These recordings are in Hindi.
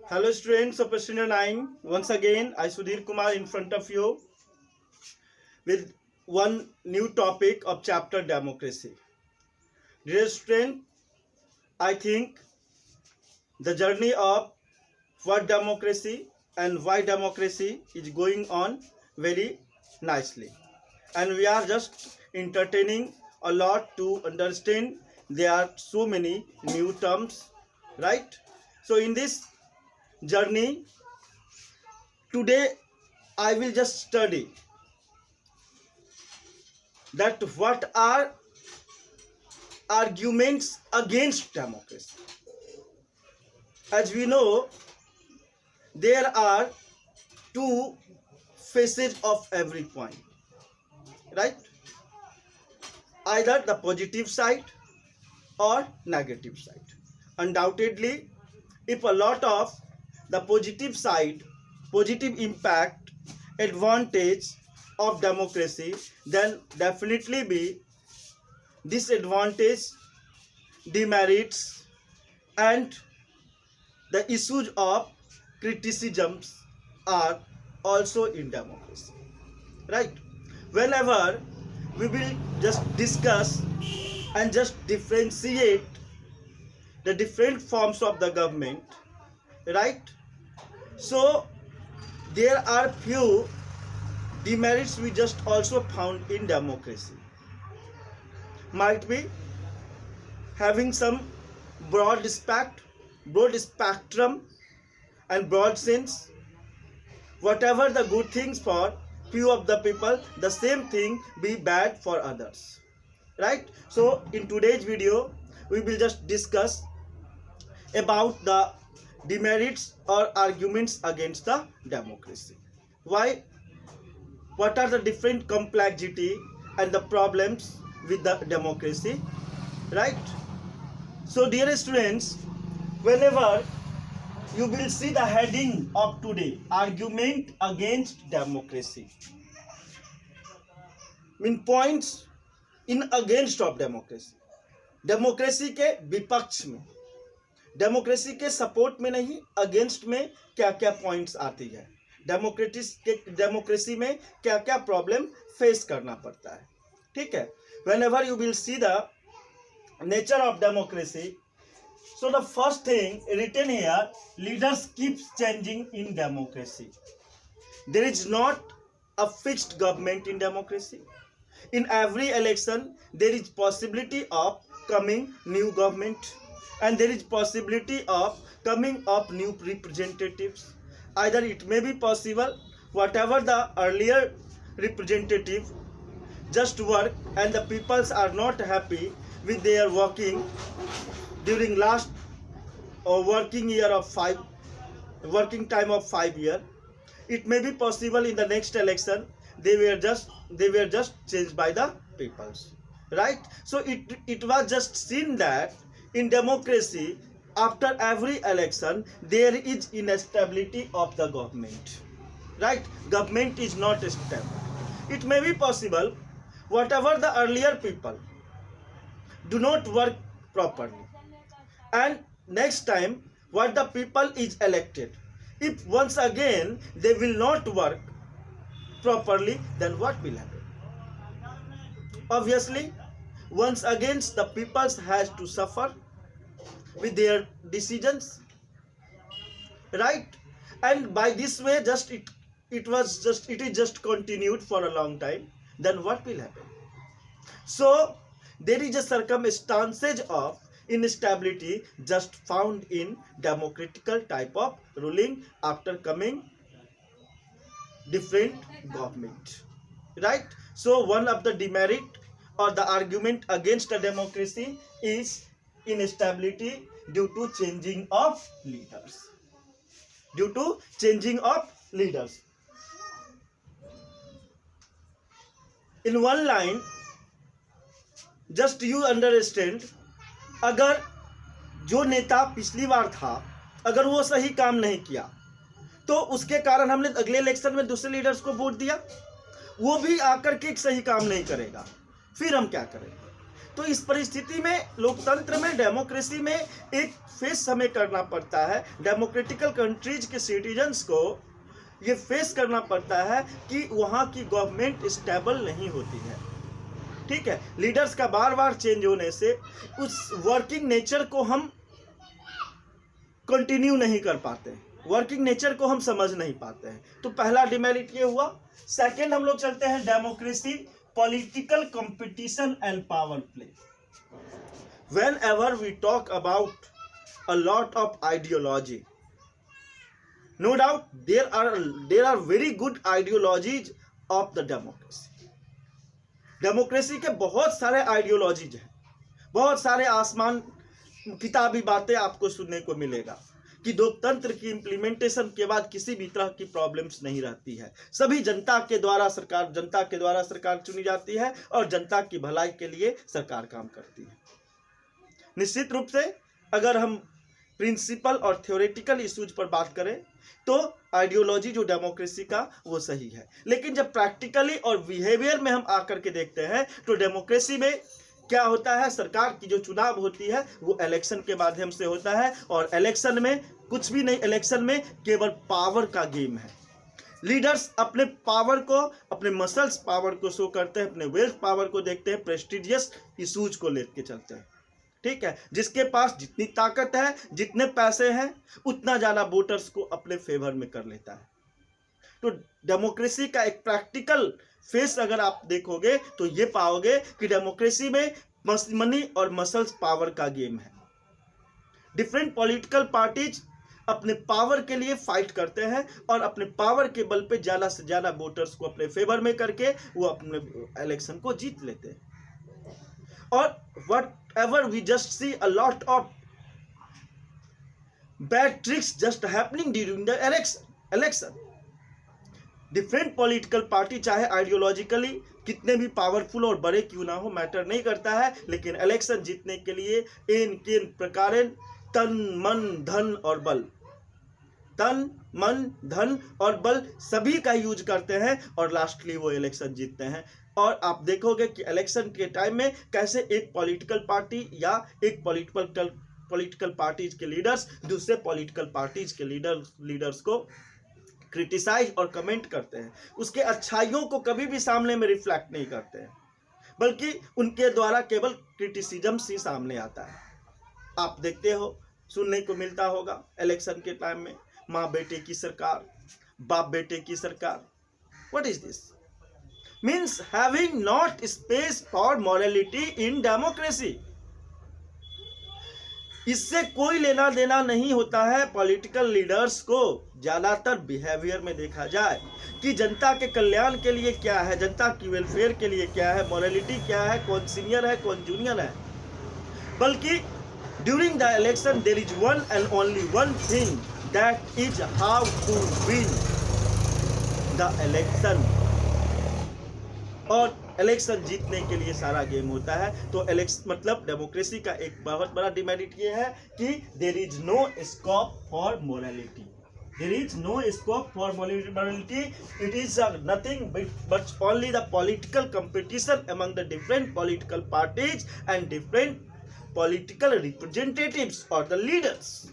Hello students of Student 9. Once again, I Sudhir Kumar in front of you with one new topic of chapter democracy. Dear student, I think the journey of what democracy and why democracy is going on very nicely. And we are just entertaining a lot to understand there are so many new terms, right? So in this journey, today I will just study that what are arguments against democracy. As we know, there are two faces of every coin, right? Either the positive side or negative side. Undoubtedly, if a lot of the positive side, positive impact, advantage of democracy, then definitely be disadvantage, demerits, and the issues of criticisms are also in democracy, right? Whenever we will just discuss and just differentiate the different forms of the government, right? So there are few demerits we just also found in democracy. Might be having some broad spectrum and broad sense. Whatever the good things for few of the people, the same thing be bad for others, right? So in today's video, we will just discuss about the demerits or arguments against the democracy. Why? What are the different complexity and the problems with the democracy, right? So dear students, whenever you will see the heading of today, argument against democracy, mean points in against of democracy. Democracy के विपक्ष में, डेमोक्रेसी के सपोर्ट में नहीं, अगेंस्ट में क्या क्या पॉइंट्स आती है, डेमोक्रेसी में क्या क्या प्रॉब्लम फेस करना पड़ता है, ठीक है. Whenever you will see the nature of democracy, so the first thing written here, leaders keeps changing in democracy. There is not a fixed government in democracy. In every election, there is possibility of coming new government, and there is possibility of coming up new representatives. Either it may be possible whatever the earlier representative just work and the peoples are not happy with their working during last working time of 5 years, it may be possible in the next election they were just changed by the peoples, right? So it was just seen that in democracy, after every election there is instability of the government, right? Government is not stable. It may be possible whatever the earlier people do not work properly, and next time what the people is elected, if once again they will not work properly, then what will happen? Obviously, once again the people has to suffer with their decisions, right? And by this way, just it is just continued for a long time, then what will happen? So there is a circumstances of instability just found in democratical type of ruling after coming different government, right? So one of the demerit or the argument against a democracy is instability due to changing of leaders. Due to changing of leaders. In one line, just you understand, अगर जो नेता पिछली बार था अगर वो सही काम नहीं किया तो उसके कारण हमने अगले इलेक्शन में दूसरे लीडर्स को वोट दिया, वो भी आकर के एक सही काम नहीं करेगा, फिर हम क्या करेंगे? तो इस परिस्थिति में लोकतंत्र में, डेमोक्रेसी में एक फेस हमें करना पड़ता है। डेमोक्रेटिकल कंट्रीज के सिटीजन्स को ये फेस करना पड़ता है कि वहाँ की गवर्नमेंट स्टेबल नहीं होती है। ठीक है, लीडर्स का बार बार चेंज होने से उस वर्किंग नेचर को हम कंटिन्यू नहीं कर पाते, वर्किंग नेचर को हम समझ नहीं पाते हैं। तो पहला डिमेरिट ये हुआ। सेकंड हम लोग चलते हैं democracy, political competition and power play. Whenever we talk about a lot of ideology, no doubt there are very good ideologies of the democracy. Democracy के बहुत सारे आइडियोलॉजीज हैं, बहुत सारे आसमान किताबी बातें आपको सुनने को मिलेगा कि लोकतंत्र की इम्प्लीमेंटेशन के बाद किसी भी तरह की प्रॉब्लम्स नहीं रहती है। सभी जनता के द्वारा सरकार चुनी जाती है और जनता की भलाई के लिए सरकार काम करती है। निश्चित रूप से अगर हम प्रिंसिपल और थ्योरेटिकल इश्यूज पर बात करें तो आइडियोलॉजी जो डेमोक्रेसी का वो सही है, लेकिन जब प्रैक्टिकली और बिहेवियर में हम आकर के देखते हैं तो डेमोक्रेसी में क्या होता है, सरकार की जो चुनाव होती है वो इलेक्शन के माध्यम से होता है और इलेक्शन में कुछ भी नहीं, इलेक्शन में केवल पावर का गेम है। लीडर्स अपने पावर को, अपने मसल्स पावर को शो करते हैं, अपने वेल्थ पावर को देखते हैं, प्रेस्टिजियस इशूज को लेके चलते हैं। ठीक है, जिसके पास जितनी ताकत है, जितने पैसे हैं, उतना ज़्यादा वोटर्स को अपने फेवर में कर लेता है। तो डेमोक्रेसी का एक प्रैक्टिकल फेस अगर आप देखोगे तो ये पाओगे कि डेमोक्रेसी में मनी और मसल्स पावर का गेम है। डिफरेंट पॉलिटिकल पार्टीज अपने पावर के लिए फाइट करते हैं और अपने पावर के बल पे ज़्यादा से ज़्यादा वोटर्स को अपने फेवर में करके वो अपने इलेक्शन को जीत लेते हैं। और whatever we just see a lot of bad tricks just happening during the election. Different political party चाहे आइडियोलॉजिकली कितने भी पावरफुल और बड़े क्यों ना हो, मैटर नहीं करता है, लेकिन इलेक्शन जीतने के लिए इन किन प्रकार तन मन धन और बल सभी का यूज करते हैं और लास्टली वो इलेक्शन जीतते हैं। और आप देखोगे कि इलेक्शन के टाइम में कैसे एक पॉलिटिकल पार्टी या एक पॉलिटिकल पार्टीज के लीडर्स दूसरे पॉलिटिकल पार्टीज के लीडर्स को क्रिटिसाइज और कमेंट करते हैं, उसके अच्छाइयों को कभी भी सामने में रिफ्लेक्ट नहीं करते हैं, बल्कि उनके द्वारा केवल क्रिटिसिज्म ही सामने आता है। आप देखते हो, सुनने को मिलता होगा इलेक्शन के टाइम में माँ बेटे की सरकार, बाप बेटे की सरकार। What is this? Means having not space for morality in democracy. इससे कोई लेना देना नहीं होता है पॉलिटिकल लीडर्स को। ज़्यादातर बिहेवियर में देखा जाए कि जनता के कल्याण के लिए क्या है, जनता की वेलफेयर के लिए क्या है, मॉरलिटी क्या है, कौन सीनियर है कौन जूनियर है, बल्कि during the election there is one and only one thing, that is how to win the election. और इलेक्शन जीतने के लिए सारा गेम होता है। तो इलेक्शन मतलब डेमोक्रेसी का एक बहुत बड़ा डिमेरिट ये है कि there is no scope for morality. There is no scope for morality. It is nothing but only the political competition among the different political parties and different political representatives or the leaders.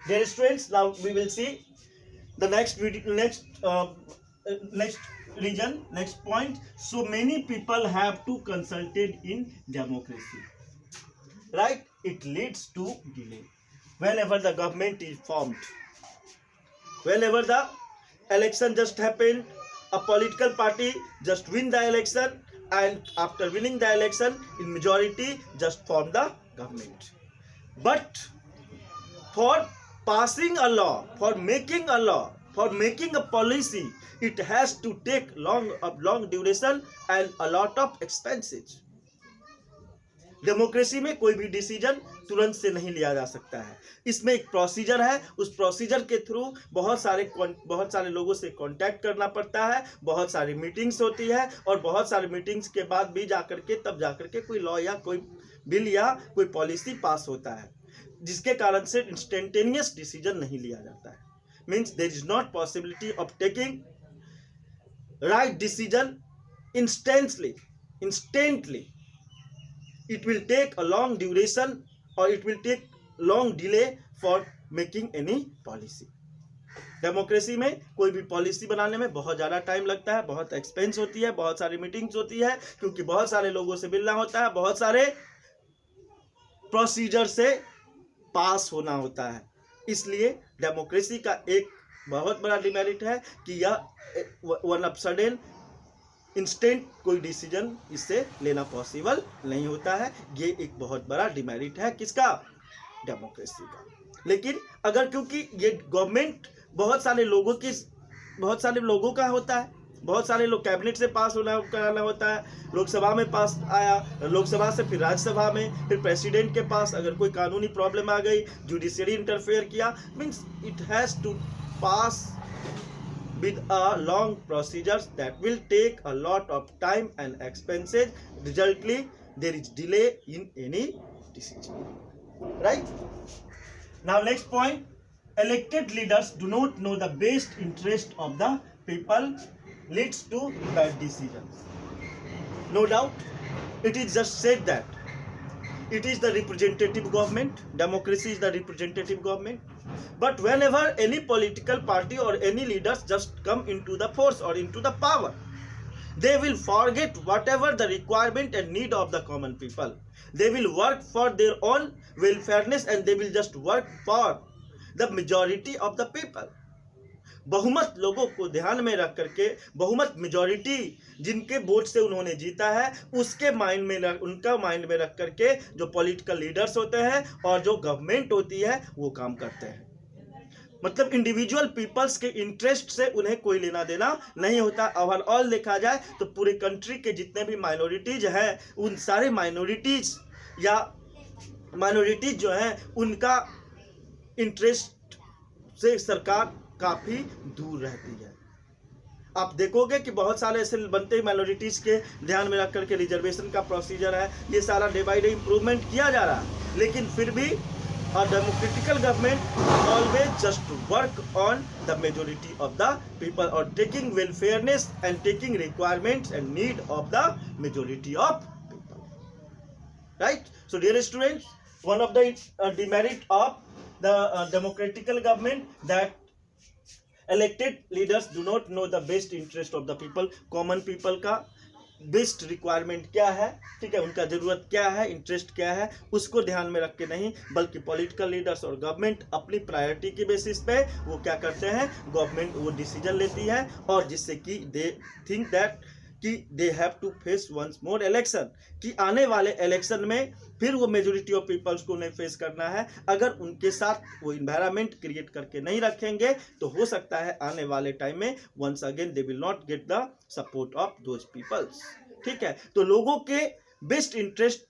Dear students, now we will see the next video, next region, next point. So many people have to consulted in democracy, right? It leads to delay. Whenever the government is formed, whenever the election just happened, a political party just win the election, and after winning the election in majority just form the government. But for passing a law, for making a law, for making a policy, it has to take long duration and a lot of expenses. Democracy में कोई भी डिसीजन तुरंत से नहीं लिया जा सकता है। इसमें एक प्रोसीजर है, उस प्रोसीजर के थ्रू बहुत सारे लोगों से कांटेक्ट करना पड़ता है, बहुत सारी मीटिंग्स होती है और बहुत सारी मीटिंग्स के बाद भी तब जाकर के कोई लॉ या कोई बिल या कोई पॉलिसी पास होता है, जिसके कारण से इंस्टेंटेनियस डिसीजन नहीं लिया जाता है। Means there is not possibility of taking right decision instantly. It will take a long duration or it will take long delay for making any policy. Democracy में कोई भी पॉलिसी बनाने में बहुत ज़्यादा टाइम लगता है, बहुत एक्सपेंस होती है, बहुत सारी मीटिंग्स होती है, क्योंकि बहुत सारे लोगों से मिलना होता है, बहुत सारे प्रोसीजर से पास होना होता है। इसलिए डेमोक्रेसी का एक बहुत बड़ा डिमेरिट है कि यह वन ऑफ सडन इंस्टेंट कोई डिसीजन इससे लेना पॉसिबल नहीं होता है। ये एक बहुत बड़ा डिमेरिट है किसका? डेमोक्रेसी का। लेकिन अगर क्योंकि ये गवर्नमेंट बहुत सारे लोगों का होता है, बहुत सारे लोग कैबिनेट से पास कराना होता है, लोकसभा में पास आया, लोकसभा से फिर राज्यसभा में, फिर प्रेसिडेंट के पास अगर कोई कानूनी प्रॉब्लम आ गई, जुडिशरी इंटरफेयर किया, means it has to pass with a long procedures that will take a lot of time and expenses. Resultly, there is delay in any decision. Right? Now, next point: elected leaders do not know the best interest of the people, leads to bad decisions. No doubt, it is just said that it is the representative government. Democracy is the representative government. But whenever any political party or any leaders just come into the force or into the power, they will forget whatever the requirement and need of the common people. They will work for their own welfareness and they will just work for the majority of the people. बहुमत लोगों को ध्यान में रख करके, बहुमत मेजॉरिटी जिनके वोट से उन्होंने जीता है, उसके उनका माइंड में रख करके जो पॉलिटिकल लीडर्स होते हैं और जो गवर्नमेंट होती है वो काम करते हैं। मतलब इंडिविजुअल पीपल्स के इंटरेस्ट से उन्हें कोई लेना देना नहीं होता। ओवरऑल देखा जाए तो पूरे कंट्री के जितने भी माइनॉरिटीज हैं, उन सारे माइनॉरिटीज जो हैं उनका इंटरेस्ट से सरकार काफ़ी दूर रहती है। आप देखोगे कि बहुत सारे ऐसे बनते माइनॉरिटीज़ के ध्यान में रख करके रिजर्वेशन का प्रोसीजर है, ये सारा डे बाई डे इम्प्रूवमेंट किया जा रहा है, लेकिन फिर भी a democratical government always just work on the majority of the people or taking welfareness and taking requirements and need of the majority of people. Right? So dear students, one of the demerit of the democratical government that elected leaders do not know the best interest of the people. Common people का बेस्ट रिक्वायरमेंट क्या है, ठीक है, उनका ज़रूरत क्या है, इंटरेस्ट क्या है, उसको ध्यान में रख के नहीं, बल्कि पॉलिटिकल लीडर्स और गवर्नमेंट अपनी प्रायोरिटी की बेसिस पे वो क्या करते हैं, गवर्नमेंट वो डिसीजन लेती है, और जिससे कि दे थिंक दैट कि they have to face once more election, कि आने वाले इलेक्शन में फिर वो मेजोरिटी ऑफ पीपल्स को उन्हें फेस करना है। अगर उनके साथ वो इन्वायरमेंट क्रिएट करके नहीं रखेंगे तो हो सकता है आने वाले टाइम में once again they will not get the support of those peoples. ठीक है, तो लोगों के बेस्ट इंटरेस्ट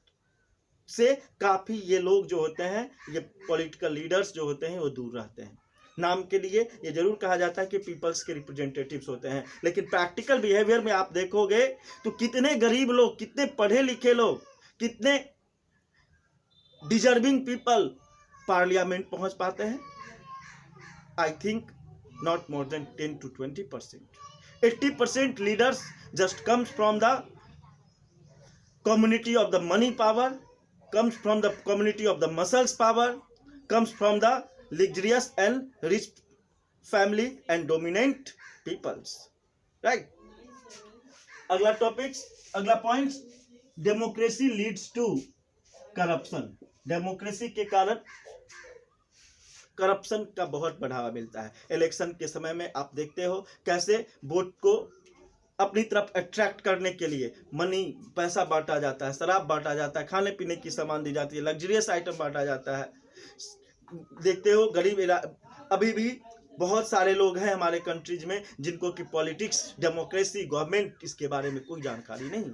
से काफ़ी ये लोग जो होते हैं, ये पॉलिटिकल लीडर्स जो होते हैं वो दूर रहते हैं। नाम के लिए ये जरूर कहा जाता है कि पीपल्स के रिप्रेजेंटेटिव्स होते हैं, लेकिन प्रैक्टिकल बिहेवियर में आप देखोगे तो कितने गरीब लोग, कितने पढ़े लिखे लोग, कितने डिजर्विंग पीपल पार्लियामेंट पहुंच पाते हैं। I think not more than 10 to 20%। 80% leaders just comes from the community of the money power, comes from the community of the muscles power, comes from the luxurious and rich family and dominant peoples, right? अगला टॉपिक्स, अगला points, democracy leads to corruption. Democracy के कारण करप्शन का बहुत बढ़ावा मिलता है। इलेक्शन के समय में आप देखते हो कैसे वोट को अपनी तरफ अट्रैक्ट करने के लिए मनी, पैसा बांटा जाता है, शराब बांटा जाता है, खाने पीने की सामान दी जाती है, लग्जरियस आइटम बांटा जाता है। देखते हो गरीब अभी भी बहुत सारे लोग हैं हमारे कंट्रीज में जिनको कि पॉलिटिक्स, डेमोक्रेसी, गवर्नमेंट इसके बारे में कोई जानकारी नहीं है।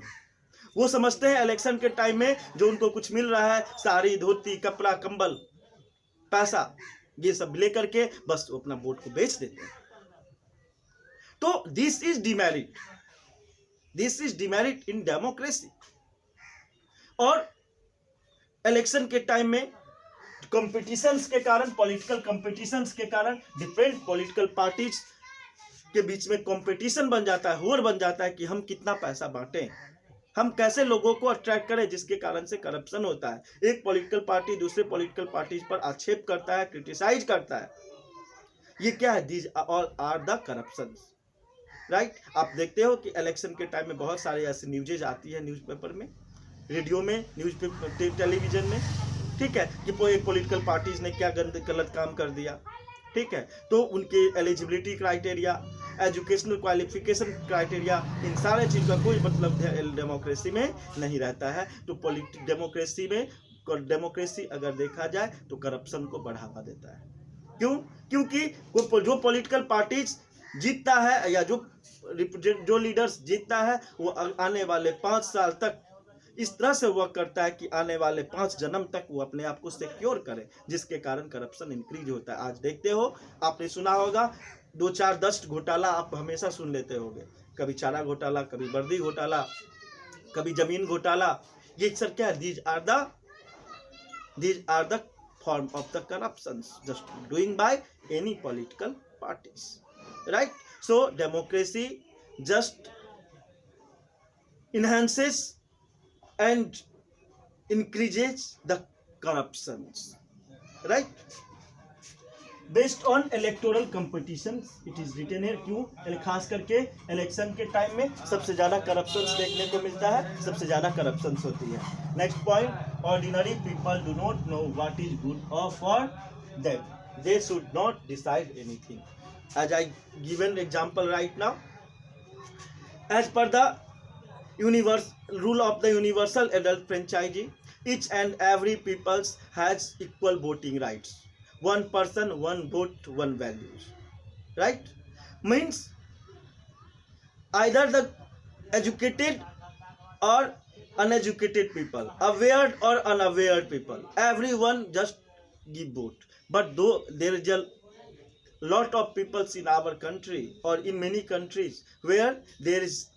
वो समझते हैं इलेक्शन के टाइम में जो उनको कुछ मिल रहा है, साड़ी, धोती, कपड़ा, कंबल, पैसा, ये सब लेकर के बस वो अपना वोट को बेच देते हैं। तो this is demerit, this is demerit in democracy. और इलेक्शन के टाइम में कॉम्पिटिशन्स के कारण, पॉलिटिकल कॉम्पिटिशन्स के कारण डिफरेंट पॉलिटिकल पार्टीज के बीच में कंपटीशन बन जाता है, होड़ बन जाता है कि हम कितना पैसा बांटें, हम कैसे लोगों को अट्रैक्ट करें जिसके कारण से करप्शन होता है। एक पॉलिटिकल पार्टी दूसरे पॉलिटिकल पार्टी पर आक्षेप करता है, क्रिटिसाइज करता है, ये क्या है? These all are the corruption, right. आप देखते हो कि इलेक्शन के टाइम में बहुत सारे ऐसे न्यूजेज आती है, न्यूज़पेपर में, रेडियो में, न्यूज़पेपर, टेलीविजन में, ठीक है, कि एक पॉलिटिकल पार्टीज ने क्या गलत काम कर दिया, ठीक है, तो उनके eligibility criteria, educational qualification criteria, इन सारे चीज़ का कोई मतलब डेमोक्रेसी में नहीं रहता है। तो डेमोक्रेसी अगर देखा जाए तो करप्शन को बढ़ावा देता है। क्यों? क्योंकि जो पॉलिटिकल पार्टीज जीतता है या जो लीडर्स जीतता है वो आने वाले 5 साल तक इस तरह से वर्क करता है कि आने वाले 5 जन्म तक वो अपने आप को सिक्योर करे, जिसके कारण करप्शन इंक्रीज होता है। आज देखते हो, आपने सुना होगा 2-4-10 घोटाला आप हमेशा सुन लेते होगे, कभी चारा घोटाला, कभी वर्दी घोटाला, कभी जमीन घोटाला। ये सर क्या है? These are the form of the corruptions just doing by any political parties, right? So democracy just enhances and increases the corruptions, right? Based on electoral competitions it is written here। क्यों? खास करके इलेक्शन के टाइम में सबसे ज़्यादा करप्शंस देखने को मिलता है, सबसे ज़्यादा करप्शंस होती है। Next point, ordinary people do not know what is good for them, they should not decide anything। As I given example right now, as per the rule of the universal adult franchise, each and every people has equal voting rights, one person one vote one values, right? Means either the educated or uneducated people, aware or unaware people, everyone just give vote। But though there is a lot of people in our country or in many countries where there is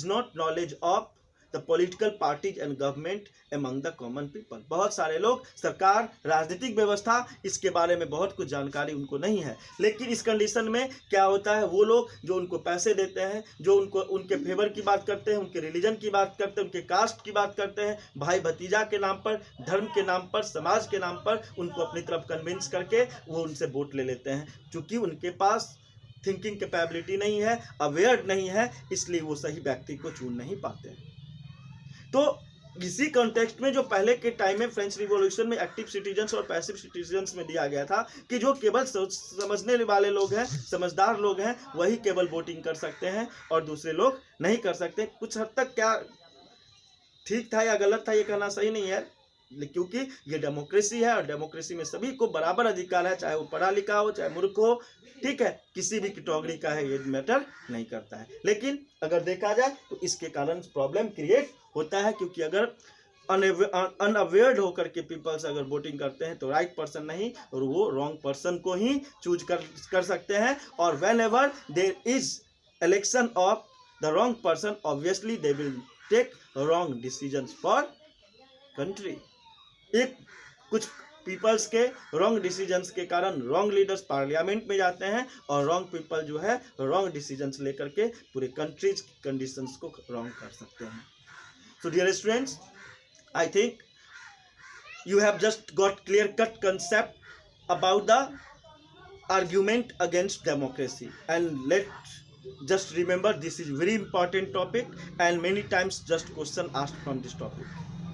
not knowledge of the political parties and government among the common people। बहुत सारे लोग, सरकार, राजनीतिक व्यवस्था, इसके बारे में बहुत कुछ जानकारी उनको नहीं है। लेकिन इस कंडीशन में क्या होता है, वो लोग जो उनको पैसे देते हैं, जो उनके फेवर की बात करते हैं, उनके रिलीजन की बात करते हैं, उनके कास्ट की बात करते हैं, भाई भतीजा के नाम पर, धर्म के नाम पर, समाज के नाम पर उनको अपनी तरफ कन्विंस करके वो उनसे वोट ले लेते हैं। चूँकि उनके पास थिंकिंग कैपेबिलिटी नहीं है, अवेयर नहीं है, इसलिए वो सही व्यक्ति को चुन नहीं पाते हैं। तो इसी कॉन्टेक्स्ट में जो पहले के टाइम में फ्रेंच रिवॉल्यूशन में एक्टिव सिटीजन्स और पैसिव सिटीजन्स में दिया गया था कि जो केवल समझने वाले लोग हैं, समझदार लोग हैं, वही केवल वोटिंग कर सकते हैं और दूसरे लोग नहीं कर सकते। कुछ हद तक क्या ठीक था या गलत था ये कहना सही नहीं है, क्योंकि ये डेमोक्रेसी है और डेमोक्रेसी में सभी को बराबर अधिकार है, चाहे वो पढ़ा लिखा हो चाहे मूर्ख हो, ठीक है, किसी भी कैटेगरी का है, ये मैटर नहीं करता है। लेकिन अगर देखा जाए तो इसके कारण प्रॉब्लम क्रिएट होता है, क्योंकि अगर अनअवेयर्ड होकर के पीपल्स अगर वोटिंग करते हैं तो राइट पर्सन नहीं और वो रॉन्ग पर्सन को ही चूज कर सकते हैं। और whenever there is election of the wrong person, obviously they will take wrong decisions for country. एक कुछ पीपल्स के रॉन्ग डिसीजंस के कारण रॉन्ग लीडर्स पार्लियामेंट में जाते हैं और रॉन्ग पीपल जो है रॉन्ग डिसीजंस लेकर के पूरे कंट्रीज की कंडीशंस को रॉन्ग कर सकते हैं। So dear students, I think you have just got clear-cut concept about the argument against democracy, and let's just remember this is very important topic and many times just question asked from this topic,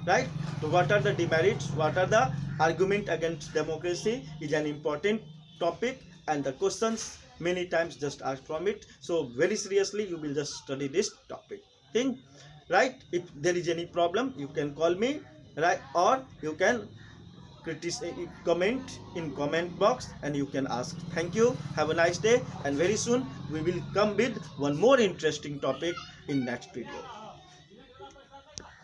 right? So what are the demerits, what are the argument against democracy is an important topic and the questions many times just asked from it. So very seriously you will just study this topic thing, right? If there is any problem you can call me, right? Or you can comment in comment box and you can ask. Thank you, have a nice day, and very soon we will come with one more interesting topic in next video.